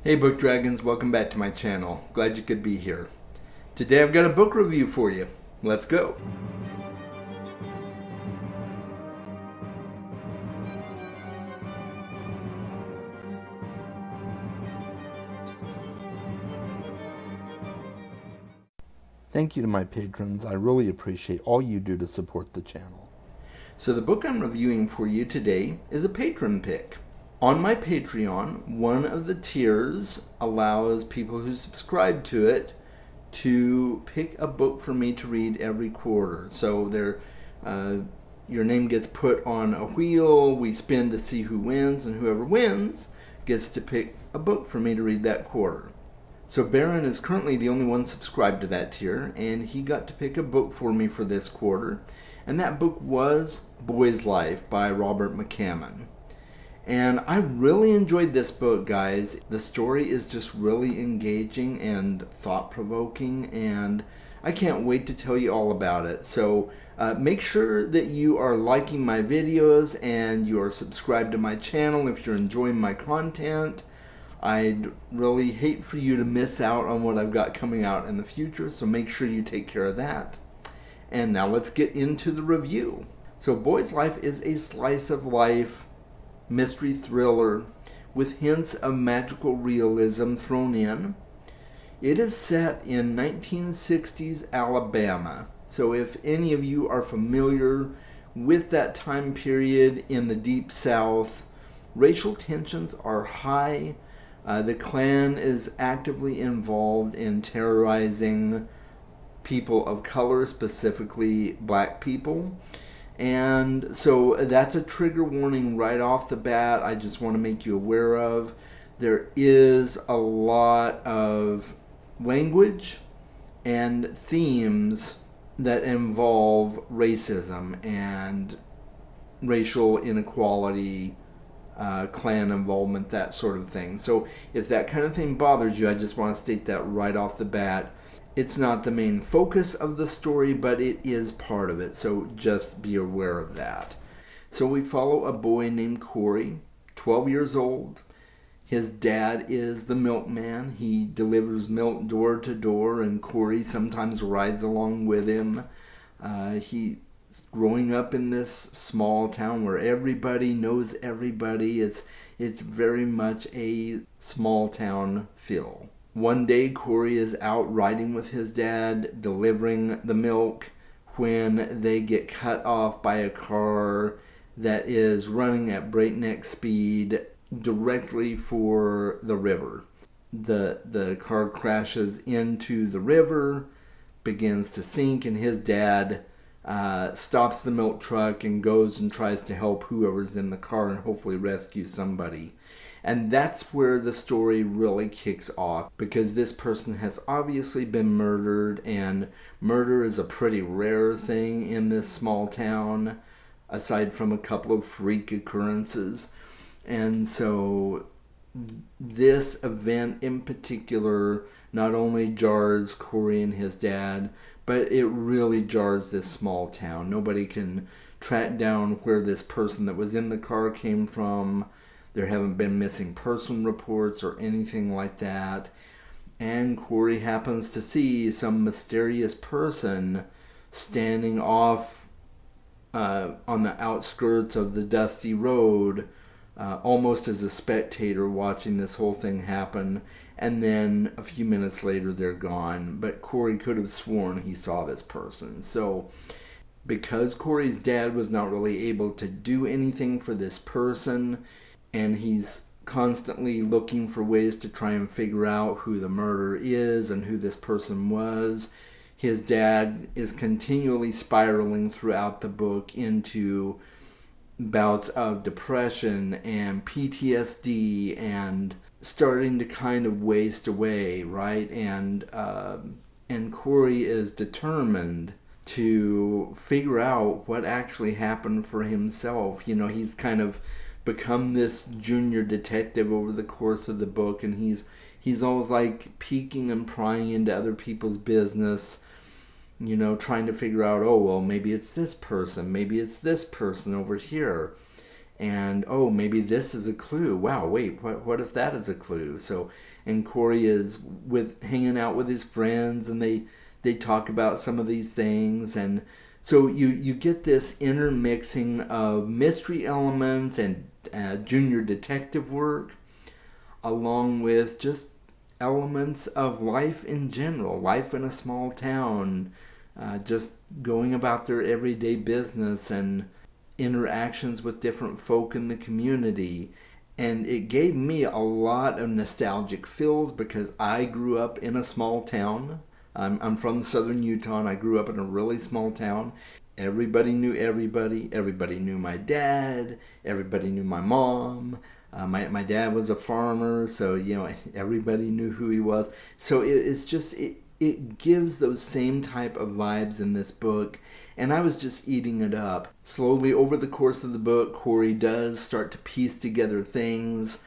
Hey Book Dragons, welcome back to my channel. Glad you could be here. Today I've got a book review for you. Let's go. Thank you to my patrons. I really appreciate all you do to support the channel. So the book I'm reviewing for you today is a patron pick. On my Patreon, one of the tiers allows people who subscribe to it to pick a book for me to read every quarter. So your name gets put on a wheel, we spin to see who wins, and whoever wins gets to pick a book for me to read that quarter. So Baron is currently the only one subscribed to that tier, and he got to pick a book for me for this quarter, and that book was Boy's Life by Robert McCammon. And I really enjoyed this book, guys. The story is just really engaging and thought-provoking, and I can't wait to tell you all about it. So make sure that you are liking my videos and you are subscribed to my channel if you're enjoying my content. I'd really hate for you to miss out on what I've got coming out in the future, so make sure you take care of that. And now let's get into the review. So Boy's Life is a slice of life mystery thriller with hints of magical realism thrown in. It is set in 1960s Alabama. So if any of you are familiar with that time period in the Deep South, racial tensions are high. The Klan is actively involved in terrorizing people of color, specifically black people. And so that's a trigger warning right off the bat. I just want to make you aware of. There is a lot of language and themes that involve racism and racial inequality, Klan involvement, that sort of thing. So if that kind of thing bothers you, I just want to state that right off the bat. It's not the main focus of the story, but it is part of it, so just be aware of that. So we follow a boy named Corey, 12 years old. His dad is the milkman. He delivers milk door to door, and Corey sometimes rides along with him. He's growing up in this small town where everybody knows everybody. It's very much a small town feel. One day, Corey is out riding with his dad, delivering the milk, when they get cut off by a car that is running at breakneck speed directly for the river. The car crashes into the river, begins to sink, and his dad stops the milk truck and goes and tries to help whoever's in the car and hopefully rescue somebody. And that's where the story really kicks off, because this person has obviously been murdered, and murder is a pretty rare thing in this small town, aside from a couple of freak occurrences. And so this event in particular not only jars Corey and his dad, but it really jars this small town. Nobody can track down where this person that was in the car came from. There haven't been missing person reports or anything like that. And Corey happens to see some mysterious person standing off on the outskirts of the dusty road, almost as a spectator watching this whole thing happen. And then a few minutes later, they're gone. But Corey could have sworn he saw this person. So because Corey's dad was not really able to do anything for this person, and he's constantly looking for ways to try and figure out who the murderer is and who this person was, his dad is continually spiraling throughout the book into bouts of depression and PTSD and starting to kind of waste away, right? And Corey is determined to figure out what actually happened for himself. You know, he's kind of become this junior detective over the course of the book, and he's always like peeking and prying into other people's business, you know, trying to figure out, oh well, maybe it's this person over here. and oh, maybe this is a clue. Wow, wait, what if that is a clue? So, and Corey is with hanging out with his friends, and they talk about some of these things, and so you get this intermixing of mystery elements and junior detective work, along with just elements of life in general, life in a small town, just going about their everyday business and interactions with different folk in the community. And it gave me a lot of nostalgic feels because I grew up in a small town. I'm from southern Utah, and I grew up in a really small town. Everybody knew everybody. Everybody knew my dad. Everybody knew my mom. My dad was a farmer, so everybody knew who he was. So it gives those same type of vibes in this book, and I was just eating it up. Slowly over the course of the book, Corey does start to piece together things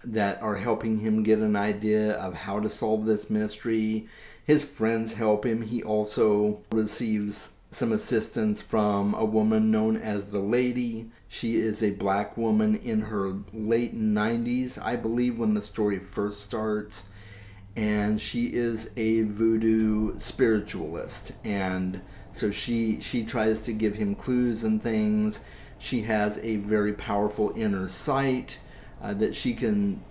that are helping him get an idea of how to solve this mystery. His friends help him. He also receives some assistance from a woman known as the Lady. She is a black woman in her late 90s, I believe, when the story first starts. And she is a voodoo spiritualist. And so she tries to give him clues and things. She has a very powerful inner sight that she can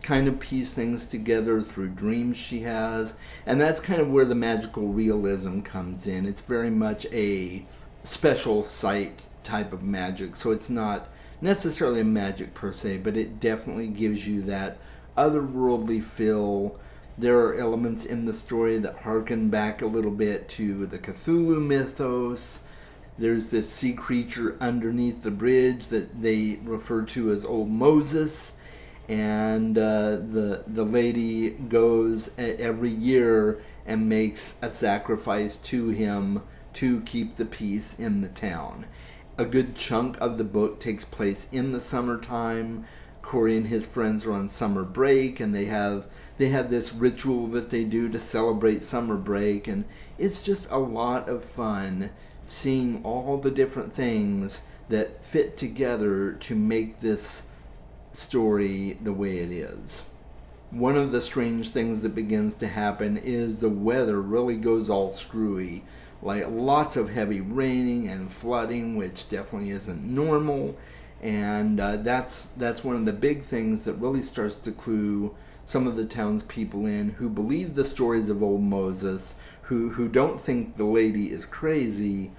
kind of piece things together through dreams she has, and that's kind of where the magical realism comes in. It's very much a special sight type of magic, so it's not necessarily a magic per se, but it definitely gives you that otherworldly feel. There are elements in the story that harken back a little bit to the Cthulhu mythos. There's this sea creature underneath the bridge that they refer to as Old Moses, and the lady goes every year and makes a sacrifice to him to keep the peace in the town. A good chunk of the book takes place in the summertime. Corey and his friends are on summer break, and they have this ritual that they do to celebrate summer break, and it's just a lot of fun seeing all the different things that fit together to make this story the way it is. One of the strange things that begins to happen is the weather really goes all screwy. Like lots of heavy raining and flooding, which definitely isn't normal. And that's one of the big things that really starts to clue some of the townspeople in who believe the stories of old Moses, who don't think the lady is crazy,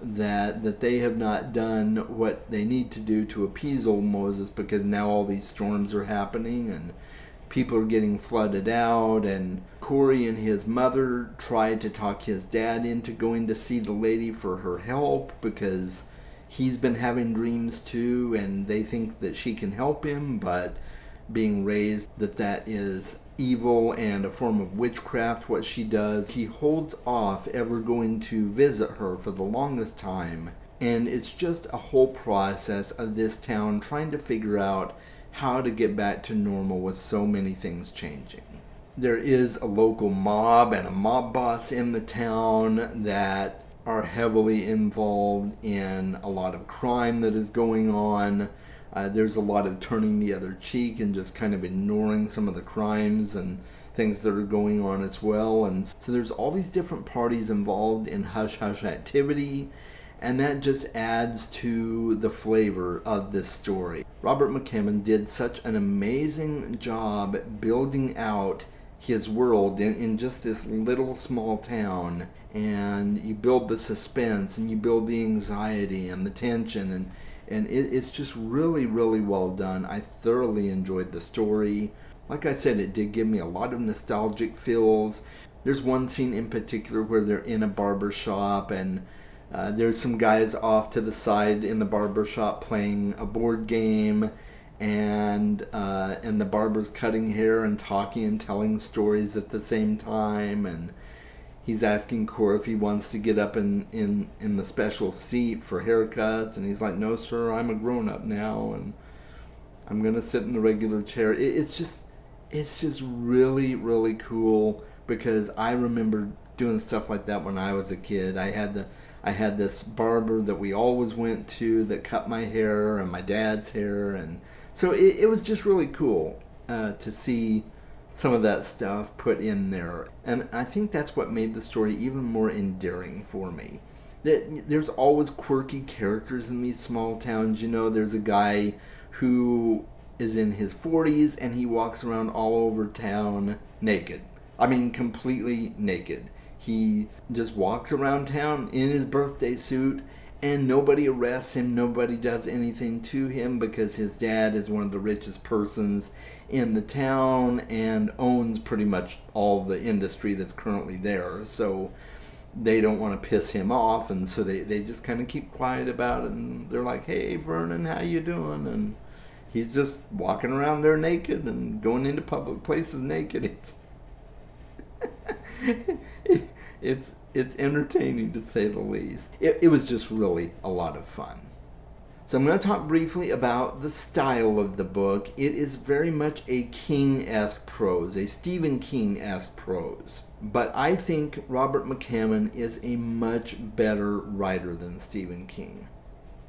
that they have not done what they need to do to appease old Moses, because now all these storms are happening and people are getting flooded out. And Corey and his mother tried to talk his dad into going to see the lady for her help, because he's been having dreams too, and they think that she can help him, but being raised that is evil and a form of witchcraft what she does, he holds off ever going to visit her for the longest time. And it's just a whole process of this town trying to figure out how to get back to normal with so many things changing. There is a local mob and a mob boss in the town that are heavily involved in a lot of crime that is going on. There's a lot of turning the other cheek and just kind of ignoring some of the crimes and things that are going on as well. And so there's all these different parties involved in hush-hush activity, and that just adds to the flavor of this story. Robert McCammon did such an amazing job building out his world in just this little small town, and you build the suspense and you build the anxiety and the tension, and it's just really, really well done. I thoroughly enjoyed the story. Like I said, it did give me a lot of nostalgic feels. There's one scene in particular where they're in a barber shop, and there's some guys off to the side in the barber shop playing a board game, and the barber's cutting hair and talking and telling stories at the same time, and he's asking Corey if he wants to get up in the special seat for haircuts, and he's like, "No, sir, I'm a grown-up now, and I'm gonna sit in the regular chair." It's just really, really cool, because I remember doing stuff like that when I was a kid. I I had this barber that we always went to that cut my hair and my dad's hair, and so it was just really cool to see some of that stuff put in there. And I think that's what made the story even more endearing for me. There's always quirky characters in these small towns. You know, there's a guy who is in his 40s and he walks around all over town naked. I mean, completely naked. He just walks around town in his birthday suit, and nobody arrests him, nobody does anything to him because his dad is one of the richest persons in the town and owns pretty much all the industry that's currently there. So they don't want to piss him off, and so they just kind of keep quiet about it, and they're like, "Hey, Vernon, how you doing?" And he's just walking around there naked and going into public places naked. It's entertaining, to say the least. It was just really a lot of fun. So I'm going to talk briefly about the style of the book. It is very much a King-esque prose, a Stephen King-esque prose. But I think Robert McCammon is a much better writer than Stephen King,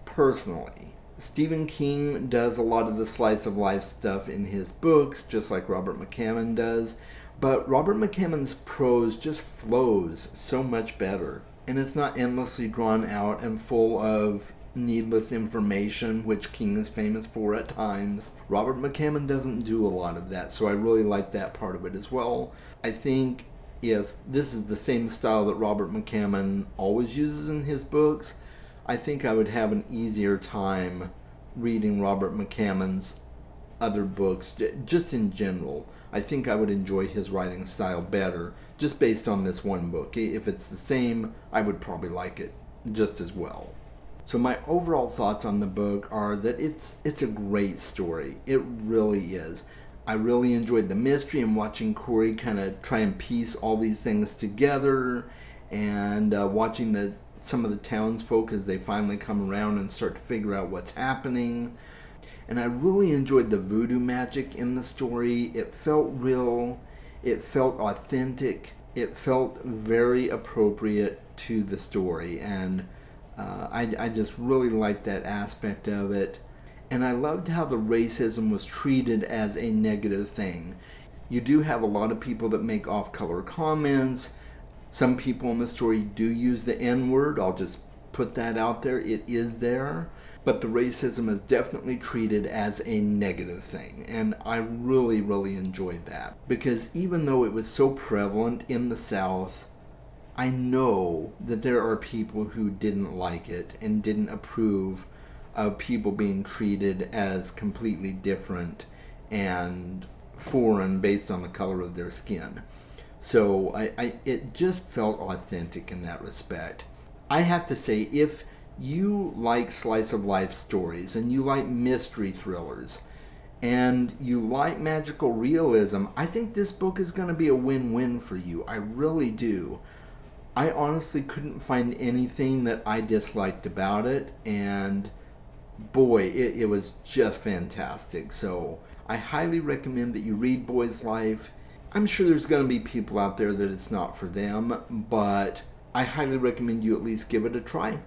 personally. Stephen King does a lot of the slice of life stuff in his books, just like Robert McCammon does. But Robert McCammon's prose just flows so much better. And it's not endlessly drawn out and full of needless information, which King is famous for at times. Robert McCammon doesn't do a lot of that, so I really like that part of it as well. I think if this is the same style that Robert McCammon always uses in his books, I think I would have an easier time reading Robert McCammon's other books, just in general. I think I would enjoy his writing style better, just based on this one book. If it's the same, I would probably like it just as well. So my overall thoughts on the book are that it's a great story. It really is. I really enjoyed the mystery and watching Corey kind of try and piece all these things together, and watching some of the townsfolk as they finally come around and start to figure out what's happening. And I really enjoyed the voodoo magic in the story. It felt real. It felt authentic. It felt very appropriate to the story. And I just really liked that aspect of it. And I loved how the racism was treated as a negative thing. You do have a lot of people that make off-color comments. Some people in the story do use the N-word. I'll just put that out there. It is there. But the racism is definitely treated as a negative thing. And I really, really enjoyed that. Because even though it was so prevalent in the South, I know that there are people who didn't like it and didn't approve of people being treated as completely different and foreign based on the color of their skin. So it just felt authentic in that respect. I have to say, if you like slice of life stories and you like mystery thrillers and you like magical realism, I think this book is going to be a win-win for you. I really do. I honestly couldn't find anything that I disliked about it, and boy, it was just fantastic. So I highly recommend that you read Boy's Life. I'm sure there's going to be people out there that it's not for them, but I highly recommend you at least give it a try.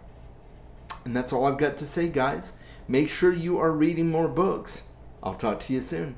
And that's all I've got to say, guys. Make sure you are reading more books. I'll talk to you soon.